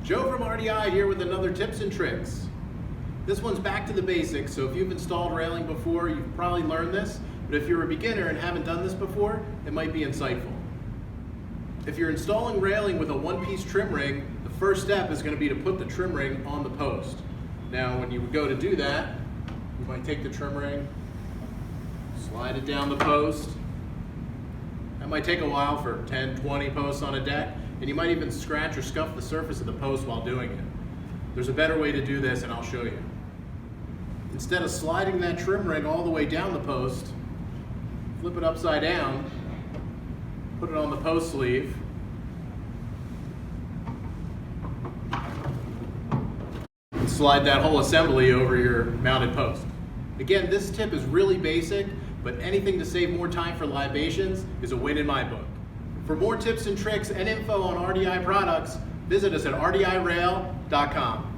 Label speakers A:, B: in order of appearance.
A: Joe from RDI here with another tips and tricks. This one's back to the basics, so if you've installed railing before, you've probably learned this, but if you're a beginner and haven't done this before, it might be insightful. If you're installing railing with a one-piece trim ring, the first step is going to be to put the trim ring on the post. Now, when you go to do that, you might take the trim ring, slide it down the post. That might take a while for 10, 20 posts on a deck, and you might even scratch or scuff the surface of the post while doing it. There's a better way to do this, and I'll show you. Instead of sliding that trim ring all the way down the post, flip it upside down, put it on the post sleeve, and slide that whole assembly over your mounted post. Again, this tip is really basic, but anything to save more time for libations is a win in my book. For more tips and tricks and info on RDI products, visit us at rdirail.com.